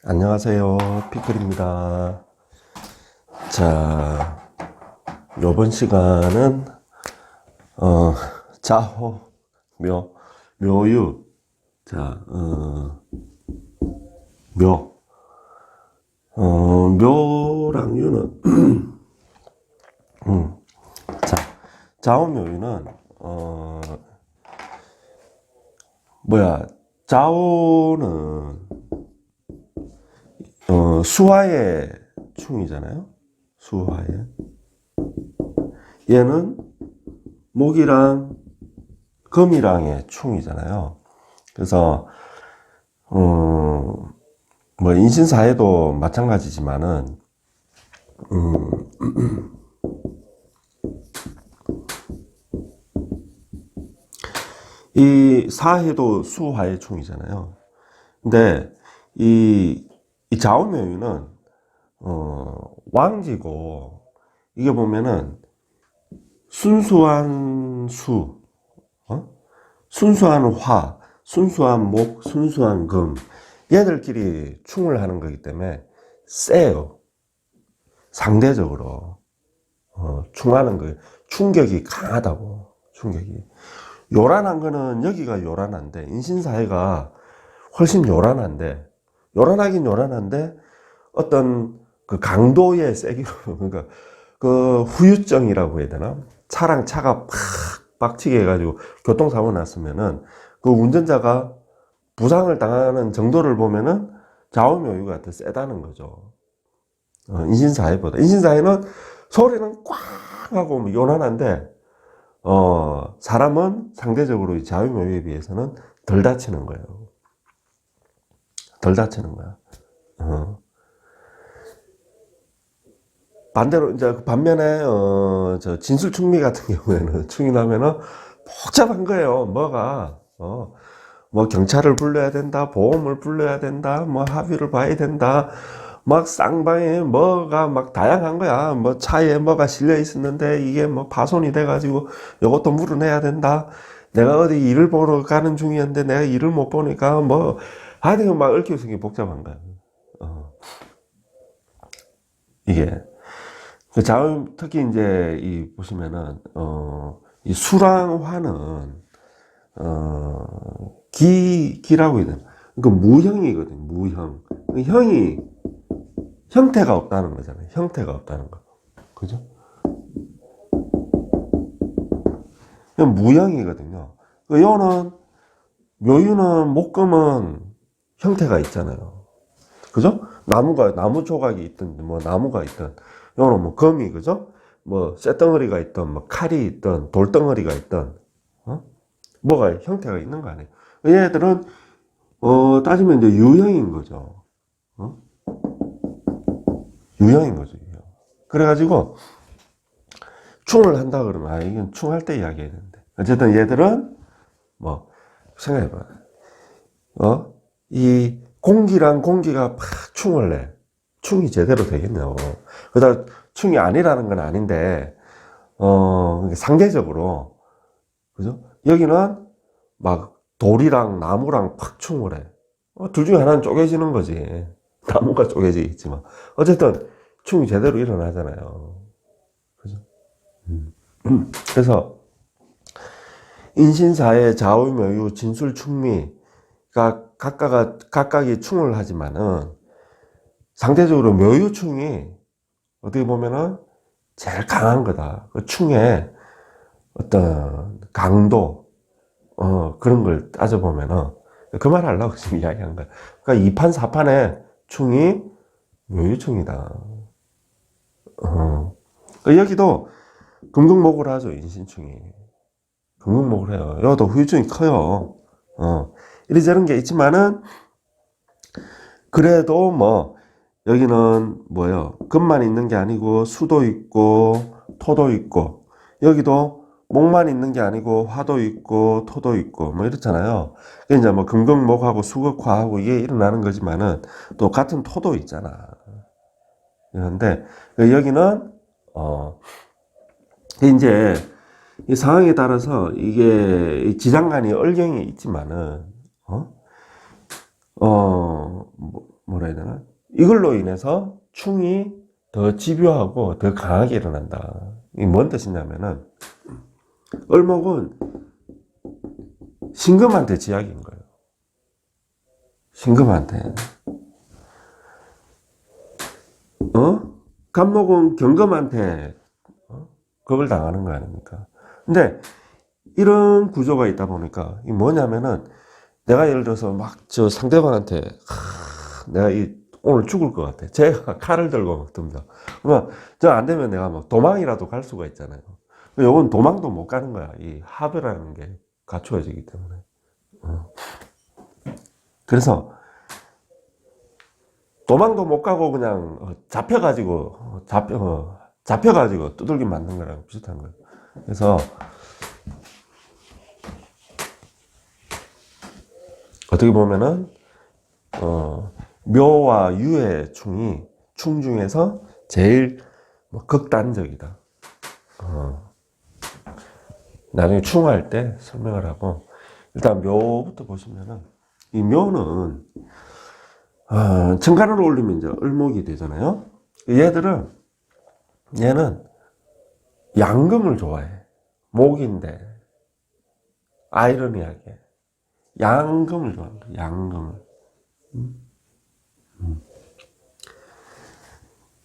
안녕하세요, 피클입니다. 자, 요번 시간은 자호, 묘유. 자, 묘랑 유는 자, 자오묘유는 자오는 수화의 충이잖아요. 수화의. 얘는 목이랑 금이랑의 충이잖아요. 그래서 뭐 인신사회도 마찬가지지만은 이 사해도 수화의 충이잖아요. 근데 이 자오묘유는 왕지고, 이게 보면은 순수한 수, 순수한 화, 순수한 목, 순수한 금, 얘들끼리 충을 하는 거기 때문에 세요. 상대적으로 충하는 거, 충격이 강하다고. 충격이 요란한 거는, 여기가 요란한데 인신사회가 훨씬 요란한데, 요란하긴 요란한데 어떤 그 강도의 세기로, 그러니까 그 후유증이라고 해야 되나? 차가 팍 빡치게 해가지고 교통사고 났으면은 그 운전자가 부상을 당하는 정도를 보면은 좌우묘유가 더 세다는 거죠. 인신사회보다. 인신사회는 소리는 꽉 하고 뭐 요란한데, 사람은 상대적으로 좌우묘유에 비해서는 덜 다치는 거예요. 덜 다치는 거야. 반대로 이제 반면에 저 진술충미 같은 경우에는 충이 나면은 복잡한 거예요. 뭐 경찰을 불러야 된다, 보험을 불러야 된다, 뭐 합의를 봐야 된다, 막 쌍방에 뭐가 막 다양한 거야. 뭐 차에 뭐가 실려 있었는데 이게 뭐 파손이 돼가지고 이것도 물어내야 된다. 내가 어디 일을 보러 가는 중이었는데 내가 일을 못 보니까 뭐 하여튼 막 얽혀서 복잡한 거야. 이게. 특히 이제 이 보시면은 이 수랑화는 기라고 해야 되나? 그러니까 무형이거든. 무형. 형이 형태가 없다는 거잖아요. 형태가 없다는 거. 그죠? 무형이거든요. 요는 묘유는 목금은 형태가 있잖아요. 그죠? 나무 조각이 있든 뭐 나무가 있든, 요는 뭐 금이, 그죠? 뭐 쇳덩어리가 있든 뭐 칼이 있든 돌덩어리가 있든 뭐가 형태가 있는 거 아니에요. 얘들은 따지면 이제 유형인 거죠. 유형인 거죠. 유형. 그래가지고 충을 한다 그러면 이건 충할 때 이야기해야 되는데, 어쨌든 얘들은 뭐 생각해봐. 이 공기랑 공기가 팍 충을 내. 충이 제대로 되겠냐고. 그러다 충이 아니라는 건 아닌데, 상대적으로, 그죠? 여기는 막 돌이랑 나무랑 팍 충을 해. 둘 중에 하나는 쪼개지는 거지. 나무가 쪼개지겠지만. 어쨌든, 충이 제대로 일어나잖아요. 그죠? 그래서, 인신사의 좌우묘유, 진술충미가 각각이 충을 하지만은, 상대적으로 묘유충이 어떻게 보면은 제일 강한 거다. 그 충의 어떤 강도, 그런 걸 따져보면은, 그 말 하려고 지금 이야기한 거야. 그러니까 2판, 4판에 충이 묘유충이다. 여기도 금극목을 하죠, 인신충이. 금극목을 해요. 여기도 후유증이 커요. 이리저런 게 있지만은, 그래도 뭐, 여기는 뭐예요? 금만 있는 게 아니고 수도 있고 토도 있고, 여기도 목만 있는 게 아니고 화도 있고 토도 있고 뭐 이렇잖아요. 이제 뭐 금극목하고 수극화하고 이게 일어나는 거지만은 또 같은 토도 있잖아. 그런데 여기는 이제 이 상황에 따라서 이게 지장간이 얼경이 있지만은 뭐라 해야 되나? 이걸로 인해서 충이 더 집요하고 더 강하게 일어난다. 이게 뭔 뜻이냐면은, 을목은 신금한테 지약인 거예요. 신금한테. 간목은 경금한테 겁을 당하는 거 아닙니까? 근데 이런 구조가 있다 보니까 이 뭐냐면은, 내가 예를 들어서 막 저 상대방한테 내가 오늘 죽을 것 같아. 제가 칼을 들고 막 듭니다. 그러면 저 안 되면 내가 막 도망이라도 갈 수가 있잖아요. 요건 도망도 못 가는 거야. 이 합이라는 게 갖추어지기 때문에. 그래서 도망도 못 가고 그냥 잡혀가지고 두들겨 맞는 거랑 비슷한 거예요. 그래서 어떻게 보면은 묘와 유의 충이 충 중에서 제일 극단적이다. 나중에 충할 때 설명을 하고, 일단 묘부터 보시면은, 이 묘는 천간을 올리면 이제 을목이 되잖아요. 얘는 양금을 좋아해. 목인데 아이러니하게 양금을 좋아합니다. 양금을.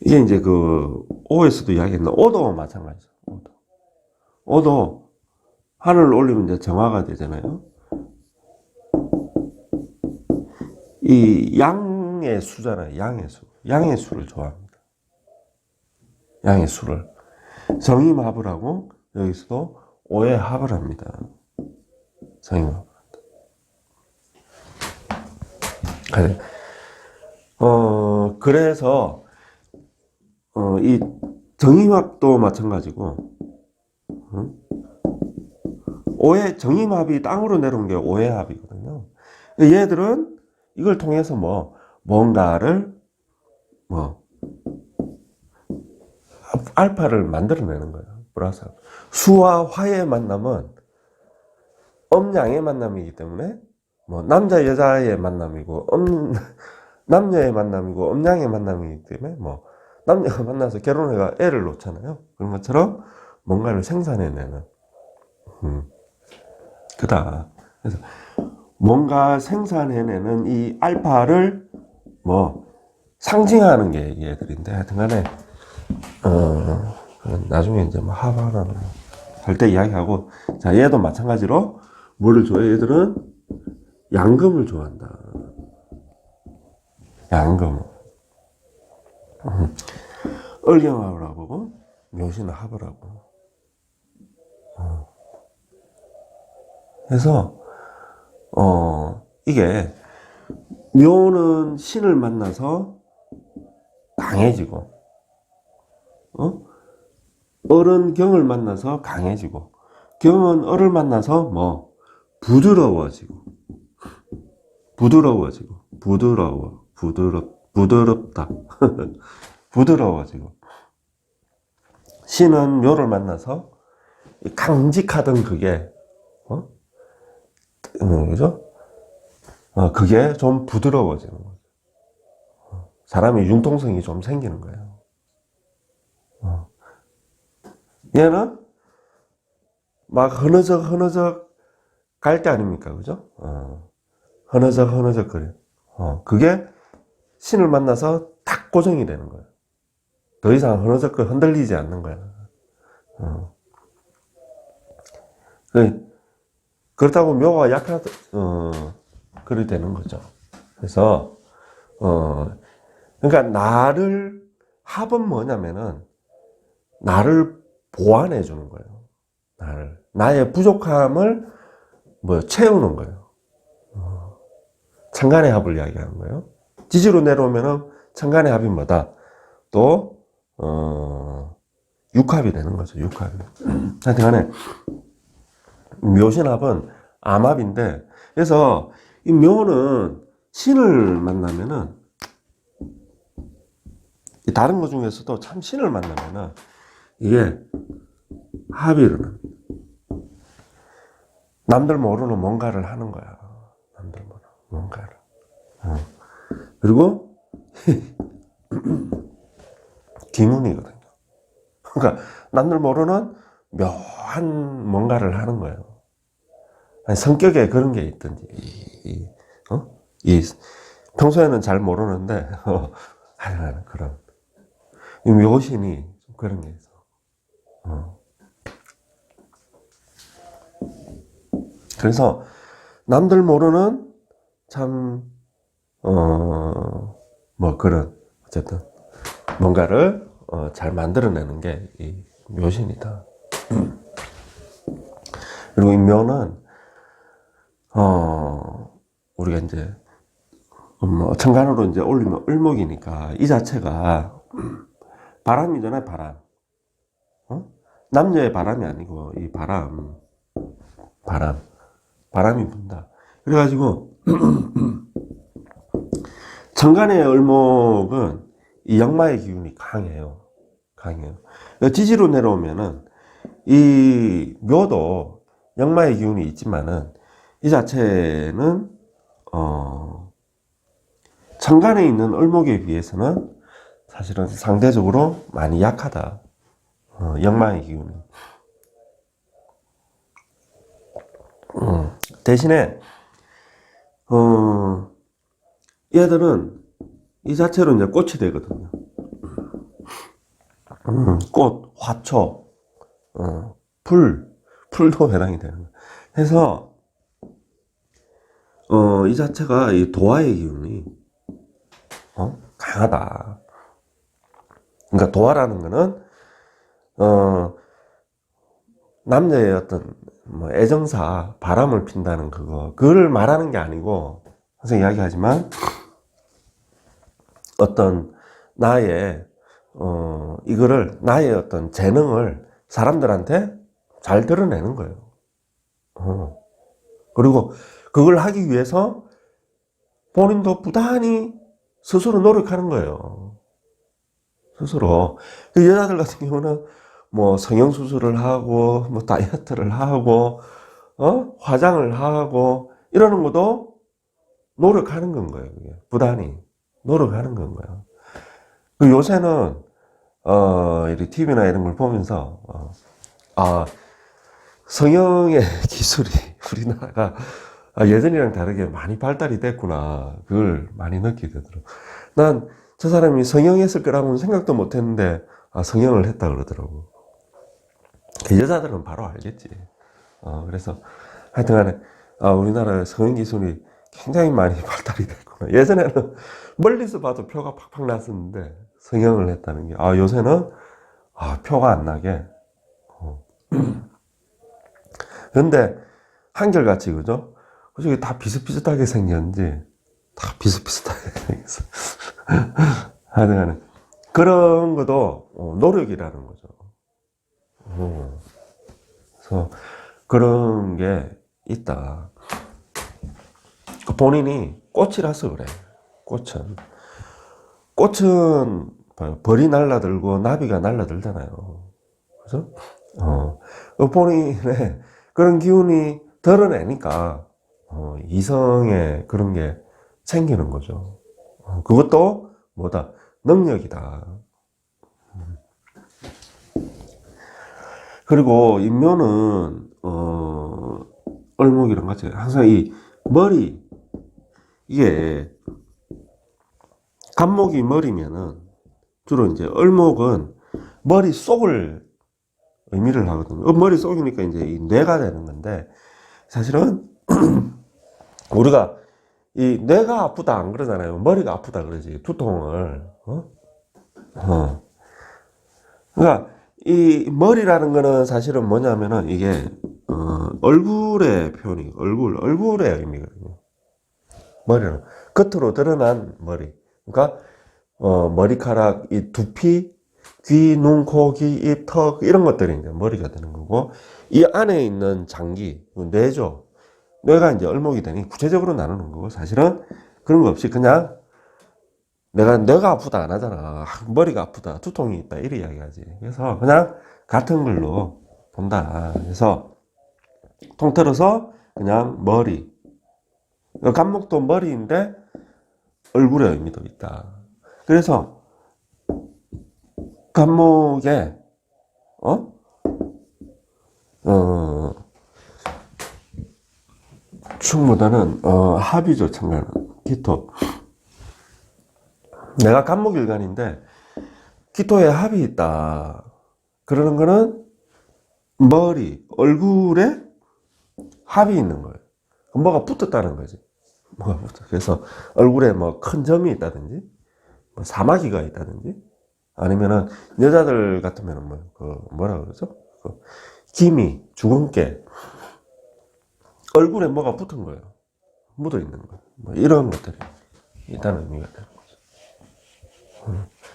이게 이제 그 오에서도 이야기했나, 오도 마찬가지죠. 오도 하늘을 올리면 이제 정화가 되잖아요. 이 양의 수잖아요. 양의 수를 좋아합니다. 양의 수를. 정임합을 하고, 여기서도 오의 합을 합니다. 정임합. 그래서 이 정임합도 마찬가지고, 정임합이 땅으로 내려온 게 오해합이거든요. 얘들은 이걸 통해서 뭔가를 알파를 만들어내는 거예요. 플러스 수와 화의 만남은 음양의 만남이기 때문에 남자 여자의 만남이고 남녀의 만남이고 음양의 만남이기 때문에 남녀가 만나서 결혼해가 애를 놓잖아요. 그런 것처럼 뭔가를 생산해내는 그다. 그래서 뭔가 생산해내는 이 알파를 상징하는 게 얘들인데, 하여튼간에 나중에 이제 하바라는 할 때 이야기하고, 자, 얘도 마찬가지로 뭐를 좋아해? 얘들은 양금을 좋아한다. 양금. 을경합을 하고 묘신을 합을 하고. 그래서 이게 묘는 신을 만나서 강해지고, 을은 경을 만나서 강해지고, 경은 을을 만나서 부드럽다. 부드러워지고, 신은 묘를 만나서 강직하던 그게 그죠? 그게 좀 부드러워지는 거죠. 사람이 융통성이 좀 생기는 거예요. 얘는 막 흐느적 갈 때 아닙니까? 그죠? 흐느적 그래. 그게 신을 만나서 딱 고정이 되는 거예요. 더 이상 흐느적 흔들리지 않는 거야. 그렇다고 묘가 그래 되는 거죠. 그래서, 그러니까 합은 뭐냐면은, 나를 보완해 주는 거예요. 나의 부족함을 채우는 거예요. 천간의 합을 이야기하는 거예요. 지지로 내려오면은 천간의 합이 뭐다? 또, 육합이 되는 거죠. 육합이. 하여튼간에, 묘신합은 암합인데, 그래서 이 묘는 신을 만나면은, 다른 것 중에서도 참 신을 만나면은 이게 합이 일어납니다. 남들 모르는 뭔가를 하는 거야. 남들 모르는 뭔가를. 그리고 기문이거든요. 그러니까 남들 모르는 묘한 뭔가를 하는 거예요. 아니, 성격에 그런 게 있든지, 평소에는 잘 모르는데, 하여간 그런, 이 묘신이 그런 게 있어. 그래서 남들 모르는 참, 뭐 그런, 어쨌든, 뭔가를 잘 만들어내는 게 이 묘신이다. 그리고 이 묘는, 우리가 이제, 뭐 천간으로 이제 올리면 을목이니까 이 자체가 바람이잖아요, 바람. 남녀의 바람이 아니고 이 바람이 분다. 그래가지고 천간의 을목은 이 역마의 기운이 강해요. 지지로 내려오면은 이 묘도 역마의 기운이 있지만은 이 자체는 천간에 있는 을목에 비해서는 사실은 상대적으로 많이 약하다. 역마의 기운이. 대신에 얘들은 이 자체로 이제 꽃이 되거든요. 꽃, 화초, 풀도 해당이 되는 거예요. 그래서 이 자체가 이 도화의 기운이 강하다. 그러니까 도화라는 거는 남녀의 어떤 뭐 애정사, 바람을 핀다는 그거를 말하는 게 아니고 항상 이야기하지만 어떤 나의 이거를 나의 어떤 재능을 사람들한테 잘 드러내는 거예요. 그리고 그걸 하기 위해서 본인도 부단히 스스로 노력하는 거예요. 스스로. 그 여자들 같은 경우는 뭐 성형수술을 하고, 뭐 다이어트를 하고, 화장을 하고, 이러는 것도 노력하는 건 거예요. 그게. 부단히 노력하는 건 거예요. 그 요새는, 이 TV나 이런 걸 보면서, 성형의 기술이 우리나라가 예전이랑 다르게 많이 발달이 됐구나. 그걸 많이 느끼게 되더라고요. 난 저 사람이 성형했을 거라고는 생각도 못 했는데, 성형을 했다 그러더라고. 여자들은 바로 알겠지. 그래서 하여튼 간에, 우리나라의 성형 기술이 굉장히 많이 발달이 됐구나. 예전에는 멀리서 봐도 표가 팍팍 났었는데, 성형을 했다는 게, 요새는, 표가 안 나게. 근데, 한결같이, 그죠? 그중에 다 비슷비슷하게 생겼는지, 다 비슷비슷하게 생겼어. 하여튼 간에, 그런 것도 노력이라는 거죠. 그래서 그런 게 있다. 본인이 꽃이라서 그래. 꽃은 벌이 날라들고 나비가 날라들잖아요. 그죠? 본인의 그런 기운이 드러내니까 이성의 그런 게 생기는 거죠. 그것도 뭐다? 능력이다. 그리고 인묘는 을목이랑 같이 항상 이 머리, 이게 간목이 머리면은 주로 이제 을목은 머리 속을 의미를 하거든요. 머리 속이니까 이제 이 뇌가 되는 건데, 사실은 우리가 이 뇌가 아프다 안 그러잖아요. 머리가 아프다 그러지. 두통을. 그러니까 이 머리라는 거는 사실은 뭐냐면은 이게 얼굴의 표현이 얼굴의 의미거든요. 머리는 겉으로 드러난 머리. 그러니까 머리카락, 이 두피, 귀, 눈, 코, 귀, 입, 턱 이런 것들이 이제 머리가 되는 거고, 이 안에 있는 장기, 뇌죠. 뇌가 이제 을목이 되니 구체적으로 나누는 거고, 사실은 그런 거 없이 그냥 뇌가 아프다 안 하잖아. 머리가 아프다, 두통이 있다 이래 이야기하지. 그래서 그냥 같은 걸로 본다. 그래서 통틀어서 그냥 머리. 간목도 머리인데 얼굴의 의미도 있다. 그래서 간목에 어? 충보다는 합이죠. 참가는 기토. 내가 간목일간인데 기토에 합이 있다. 그러는 거는 머리, 얼굴에 합이 있는 거예요. 뭐가 붙었다는 거지. 뭐가 붙어. 그래서 얼굴에 뭐 큰 점이 있다든지, 뭐 사마귀가 있다든지, 아니면은 여자들 같으면은 뭐라 그러죠? 기미, 주근깨, 얼굴에 뭐가 붙은 거예요. 묻어 있는 거예요. 뭐 이런 것들이 있다는 의미가 되는 거죠.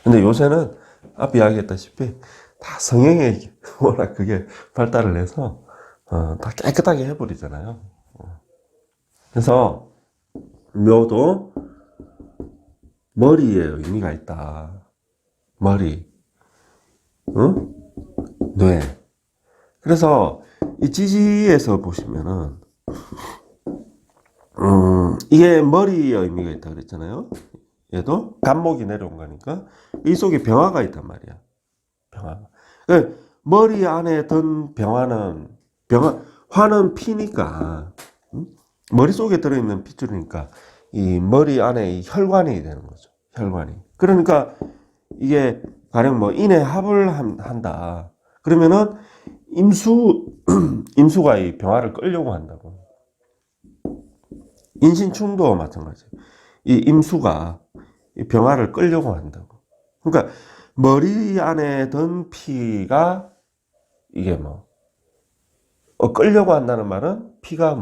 근데 요새는 앞에 이야기했다시피 다 성형에 워낙 그게 발달을 해서 다 깨끗하게 해버리잖아요. 그래서 묘도 머리에 의미가 있다. 머리, 응? 뇌. 그래서 이 지지에서 보시면은 이게 머리에 의미가 있다 그랬잖아요. 얘도 간목이 내려온 거니까 이 속에 병화가 있단 말이야. 병화. 머리 안에 든 화는 피니까, 머릿속에 들어있는 핏줄이니까 이 머리 안에 이 혈관이 되는 거죠. 혈관이. 그러니까 이게 가령 뭐 인에 합을 한다. 그러면은 임수가 이 병화를 끌려고 한다고. 인신충도 마찬가지. 이 임수가 이 병화를 끌려고 한다고. 그러니까 머리 안에 든 피가 이게 끌려고 한다는 말은 피가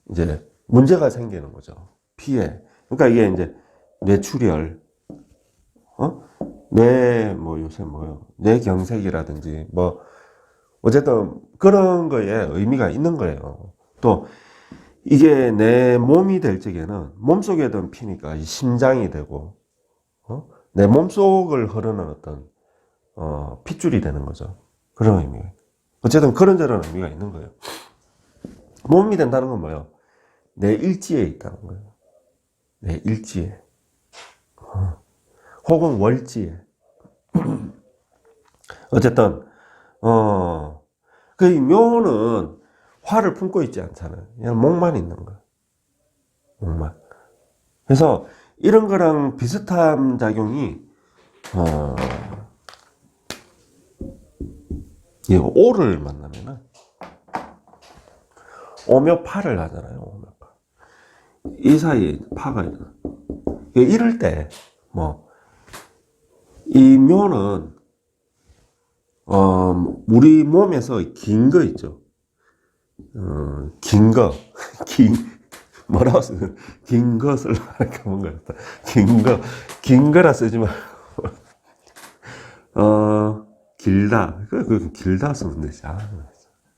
이제 문제가 생기는 거죠. 피에. 그러니까 이게 이제 뇌출혈, 요새 뇌경색이라든지 어쨌든 그런 거에 의미가 있는 거예요. 또 이게 내 몸이 될 적에는 몸속에 든 피니까 심장이 되고, 내 몸속을 흐르는 어떤 핏줄이 되는 거죠. 그런 의미가. 어쨌든 그런저런 의미가 있는 거예요. 몸이 된다는 건 뭐예요? 내 일지에 있다는 거예요. 내 일지에. 혹은 월지에. 어쨌든 그 묘는 화를 품고 있지 않잖아요. 그냥 목만 있는 거예요. 목만. 그래서 이런 거랑 비슷한 작용이 이 오를 만나면은 오묘파를 하잖아요. 오묘파. 이 사이에 파가 있잖아. 이럴 때 이 묘는 우리 몸에서 긴 거 있죠. 긴 거, 뭐라고 쓰는, 긴 것을 하니까 뭔가 긴 거라 쓰지 말고, 길다. 길다 쓰면 되지.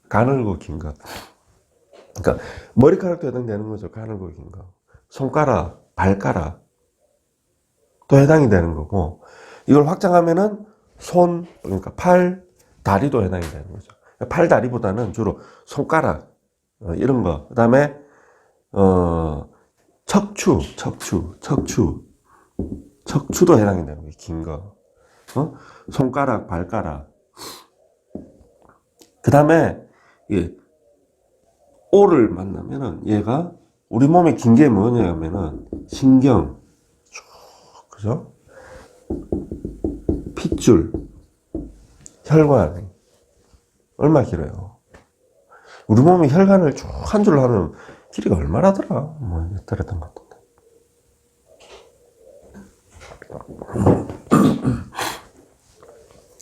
가늘고 긴 거. 그러니까, 머리카락도 해당되는 거죠. 가늘고 긴 거. 손가락, 발가락. 또 해당이 되는 거고, 이걸 확장하면은 그러니까 팔, 다리도 해당이 되는 거죠. 팔, 다리보다는 주로 손가락, 이런 거. 그 다음에, 척추도 해당이 되는 거예요. 긴 거. 손가락, 발가락. 그 다음에, 오를 만나면은 얘가 우리 몸에 긴 게 뭐냐면은 신경, 그죠? 핏줄, 혈관. 얼마 길어요? 우리 몸이 혈관을 쭉 한 줄로 하면 길이가 얼마나더라? 그랬던 것 같은데.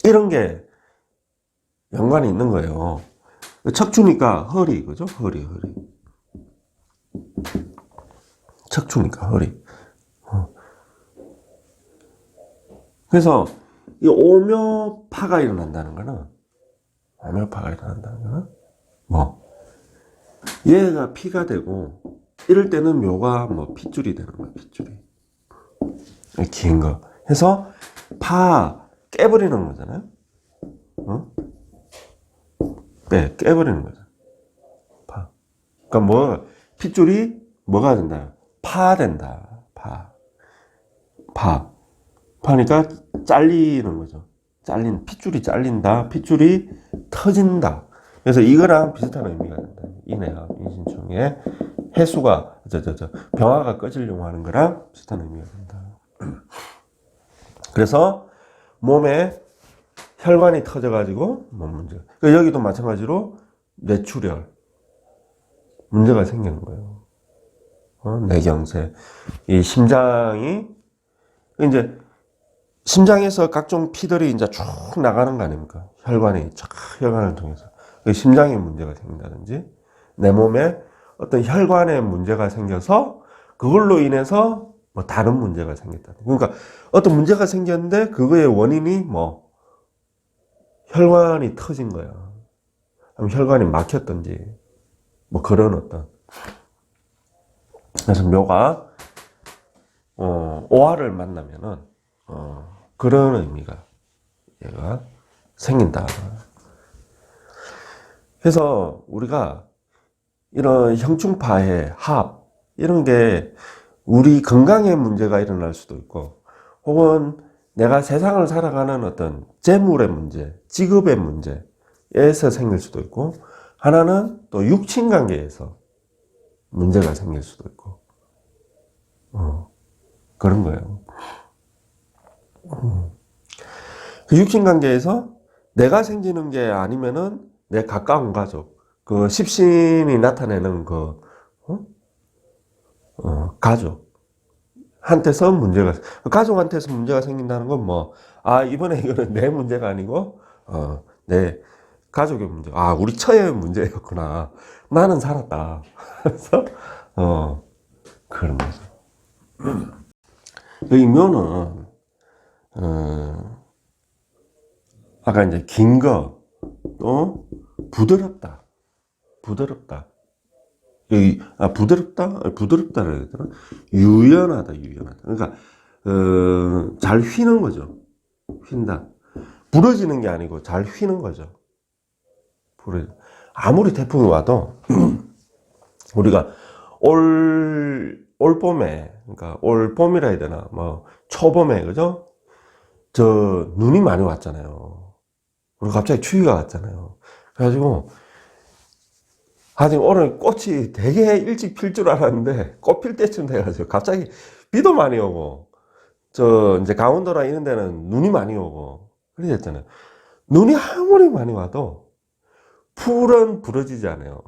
이런 게 연관이 있는 거예요. 척추니까 허리, 그죠? 허리. 척추니까 허리. 그래서 이 오묘파가 일어난다는 거는 얘가 피가 되고 이럴 때는 묘가 핏줄이 되는 거야. 핏줄이 긴 거 해서 파 깨버리는 거잖아요. 깨버리는 거죠. 파. 그러니까 핏줄이 뭐가 된다? 파 된다. 파. 파니까 잘리는 거죠. 핏줄이 잘린다, 핏줄이 터진다. 그래서 이거랑 비슷한 의미가 된다. 인해합, 인신충의 해수가, 병화가 꺼지려고 하는 거랑 비슷한 의미가 된다. 그래서 몸에 혈관이 터져가지고 몸 문제. 여기도 마찬가지로 뇌출혈 문제가 생기는 거예요. 뇌경색. 이 심장이 이제 심장에서 각종 피들이 이제 쭉 나가는 거 아닙니까? 혈관을 통해서. 심장에 문제가 생긴다든지, 내 몸에 어떤 혈관에 문제가 생겨서 그걸로 인해서 뭐 다른 문제가 생겼다. 그러니까 어떤 문제가 생겼는데 그거의 원인이 뭐 혈관이 터진 거야. 아니면 혈관이 막혔던지, 뭐 그런 어떤. 그래서 묘가 오화를 만나면은 그런 의미가 얘가 생긴다. 그래서 우리가 이런 형충파해, 합 이런 게 우리 건강에 문제가 일어날 수도 있고, 혹은 내가 세상을 살아가는 어떤 재물의 문제, 직업의 문제에서 생길 수도 있고, 하나는 또 육친 관계에서 문제가 생길 수도 있고, 그런 거예요. 그 육친 관계에서 내가 생기는 게 아니면은 내 가까운 가족, 그 십신이 나타내는 그 가족 한테서 가족한테서 문제가 생긴다는 건 뭐, 이번에 이거는 내 문제가 아니고 내 가족의 문제, 우리 처의 문제였구나, 나는 살았다. 그래서 그런 거죠. 이 묘는 아까 이제 긴 거, 또 부드럽다. 부드럽다를 해야 되나? 유연하다. 그러니까 잘 휘는 거죠. 휜다. 부러지는 게 아니고 잘 휘는 거죠. 아무리 태풍이 와도 우리가 올 봄에, 그러니까 올 봄이라 해야 되나, 뭐 초봄에, 그죠? 눈이 많이 왔잖아요. 그리고 갑자기 추위가 왔잖아요. 그래가지고 오늘 꽃이 되게 일찍 필 줄 알았는데 꽃 필 때쯤 돼가지고 갑자기 비도 많이 오고, 이제 강원도나 이런 데는 눈이 많이 오고 그랬잖아요. 눈이 아무리 많이 와도 풀은 부러지지 않아요.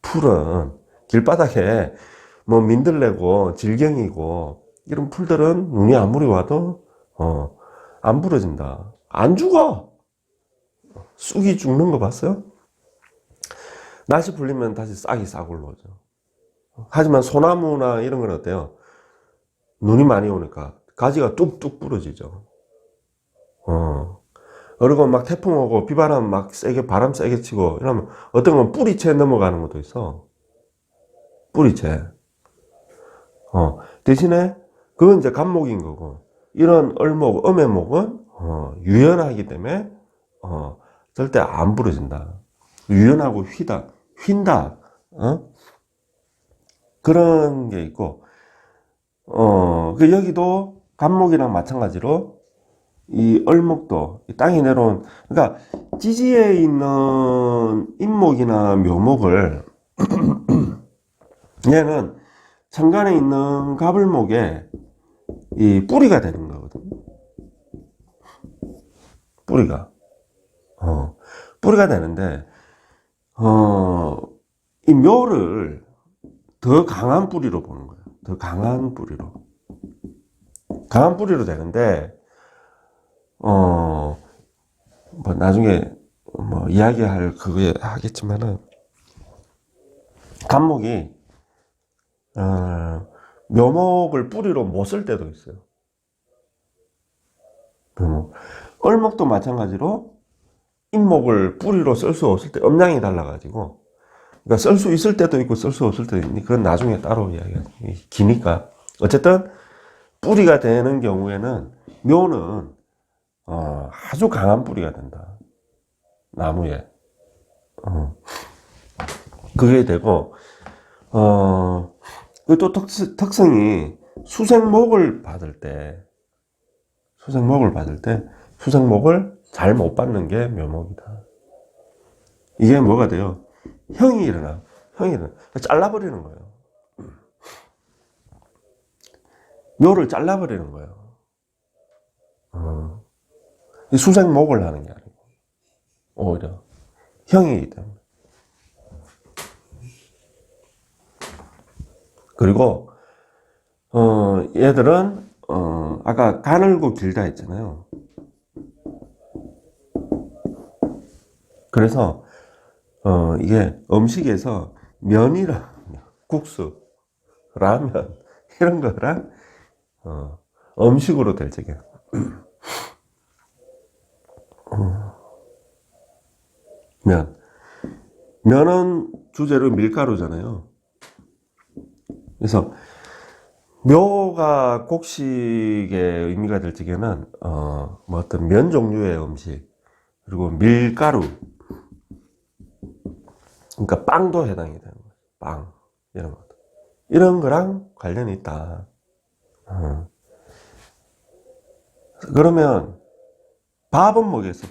풀은 길바닥에 뭐 민들레고 질경이고 이런 풀들은 눈이 아무리 와도 안 부러진다. 안 죽어. 쑥이 죽는 거 봤어요? 날씨 풀리면 다시 싹이 싹 올라오죠. 하지만 소나무나 이런 건 어때요? 눈이 많이 오니까 가지가 뚝뚝 부러지죠. 그리고 막 태풍 오고 비바람 막 세게, 바람 세게 치고 이러면 어떤 건 뿌리채 넘어가는 것도 있어. 뿌리채. 대신에 그건 이제 간목인 거고, 이런 을목, 음해목은 유연하기 때문에 절대 안 부러진다. 유연하고 휜다. 그런 게 있고, 여기도 간목이랑 마찬가지로 이 을목도 땅이 내려온, 그러니까 지지에 있는 인목이나 묘목을 얘는 천간에 있는 갑을목에 이 뿌리가 되는 거거든. 뿌리가 되는데, 이 묘를 더 강한 뿌리로 보는 거예요. 더 강한 뿌리로. 강한 뿌리로 되는데, 뭐 나중에 뭐 이야기할 그거에 하겠지만은, 간목이 묘목을 뿌리로 못 쓸 때도 있어요. 을목도 마찬가지로 인목을 뿌리로 쓸 수 없을 때, 음양이 달라가지고, 그러니까 쓸 수 있을 때도 있고 쓸 수 없을 때도 있니, 그건 나중에 따로 기니까. 어쨌든 뿌리가 되는 경우에는 묘는 아주 강한 뿌리가 된다. 나무에. 그게 되고, 또 특성이 수생목을 받을 때, 수생목을 받을 때 수생목을 잘 못 받는 게 묘목이다. 이게 뭐가 돼요? 형이 일어나. 잘라버리는 거예요. 묘를 잘라버리는 거예요. 수생목을 하는 게 아니고 오히려 형이기 때문에. 그리고 얘들은 아까 가늘고 길다 했잖아요. 그래서 이게 음식에서 면이랑 국수, 라면 이런 거랑 음식으로 될 적에 면은 주재료 밀가루잖아요. 그래서 묘가 곡식의 의미가 될 적에는 뭐 어떤 면 종류의 음식, 그리고 밀가루, 그러니까 빵도 해당이 되는 거예요. 빵 이런 것, 이런 거랑 관련이 있다. 그러면 밥은 뭐겠어?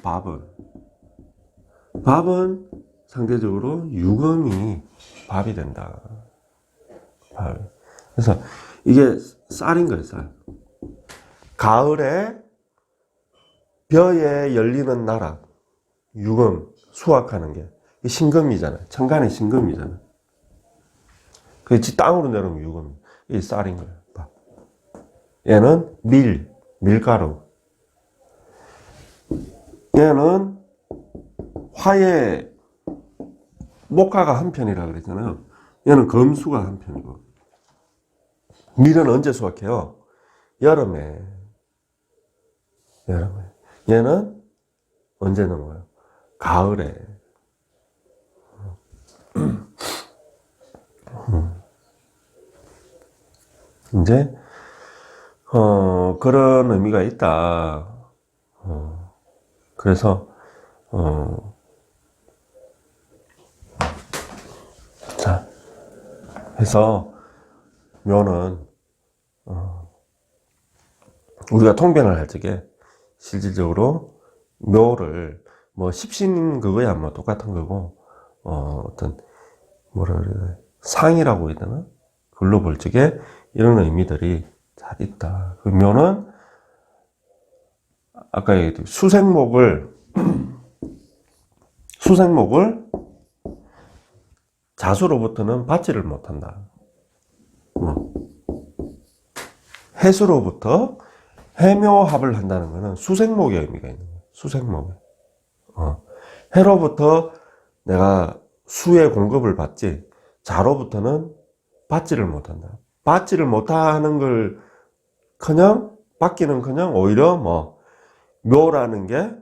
밥은 상대적으로 유금이 밥이 된다. 그래서 이게 쌀인 거예요, 쌀. 가을에 벼에 열리는 나락, 유금, 수확하는 게 신금이잖아요. 천간의 신금이잖아요. 그렇지, 땅으로 내려오면 유금. 이게 쌀인 거예요. 밥. 얘는 밀가루. 얘는 화의 목화가 한 편이라 그랬잖아요. 얘는 금수가 한 편이고. 밀은 언제 수확해요? 여름에. 얘는 언제 넘어요? 가을에. 이제 그런 의미가 있다. 그래서 자, 해서 묘는 우리가 통변을 할 적에 실질적으로 묘를 뭐 십신 그거야 뭐 똑같은 거고 어떤 뭐라 그래야 돼, 상이라고 해야 되나? 그걸로 볼 적에 이런 의미들이 잘 있다. 그 묘는 아까 얘기했듯이 수생목을 자수로부터는 받지를 못한다. 해수로부터 해묘합을 한다는 것은 수생목의 의미가 있는 거예요. 수생목에. 해로부터 내가 수의 공급을 받지, 자로부터는 받지를 못한다. 받지를 못하는 걸 그냥 받기는 그냥 오히려 뭐 묘라는 게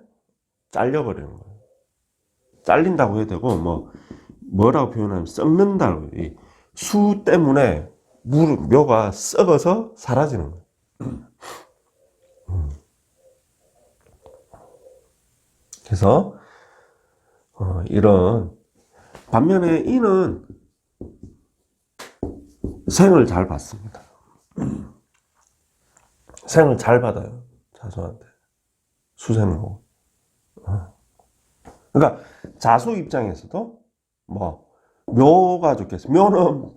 잘려버리는 거예요. 잘린다고 해야 되고 뭐라고 표현하면 썩는다고. 이 수 때문에 묘가 썩어서 사라지는 거예요. 그래서 이런 반면에 이는 생을 잘 받습니다. 생을 잘 받아요. 자수한테. 수생목. 그러니까 자수 입장에서도 뭐 묘가 좋겠어. 묘는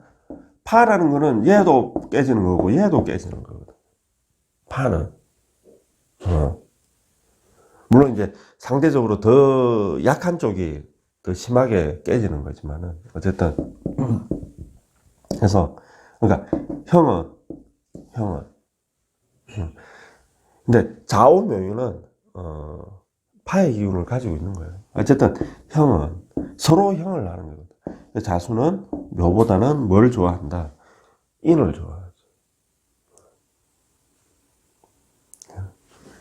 파라는 거는 얘도 깨지는 거고 얘도 깨지는 거거든. 파는. 물론 이제 상대적으로 더 약한 쪽이 더 심하게 깨지는 거지만은 어쨌든 그래서 그러니까 형은 근데 좌우묘유는 파의 기운을 가지고 있는 거예요. 어쨌든 형은 서로 형을 나는 거거든. 자수는 묘보다는 뭘 좋아한다? 인을 좋아하죠.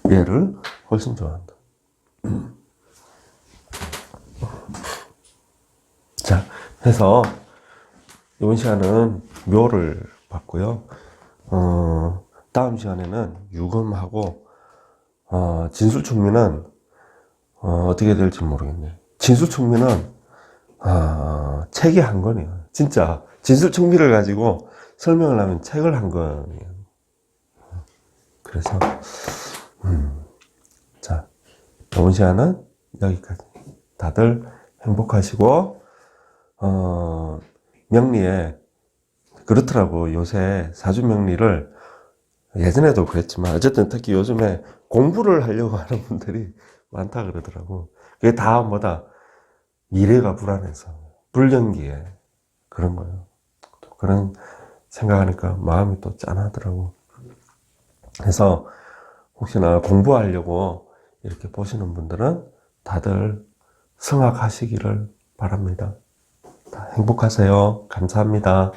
얘를 훨씬 좋아한다. 자, 해서 이번 시간은 묘를 봤고요. 다음 시간에는 유금하고 진술충미는 어떻게 될지 모르겠네요. 진술충미는 책이 한 권이에요. 진짜 진술충미를 가지고 설명을 하면 책을 한 권이에요. 그래서 자, 이번 시간은 여기까지. 다들 행복하시고, 명리에, 그렇더라고. 요새 사주명리를 예전에도 그랬지만, 어쨌든 특히 요즘에 공부를 하려고 하는 분들이 많다 그러더라고. 그게 다 뭐다? 미래가 불안해서, 불경기에 그런 거예요. 또 그런 생각하니까 마음이 또 짠하더라고. 그래서 혹시나 공부하려고 이렇게 보시는 분들은 다들 성악하시기를 바랍니다. 다 행복하세요. 감사합니다.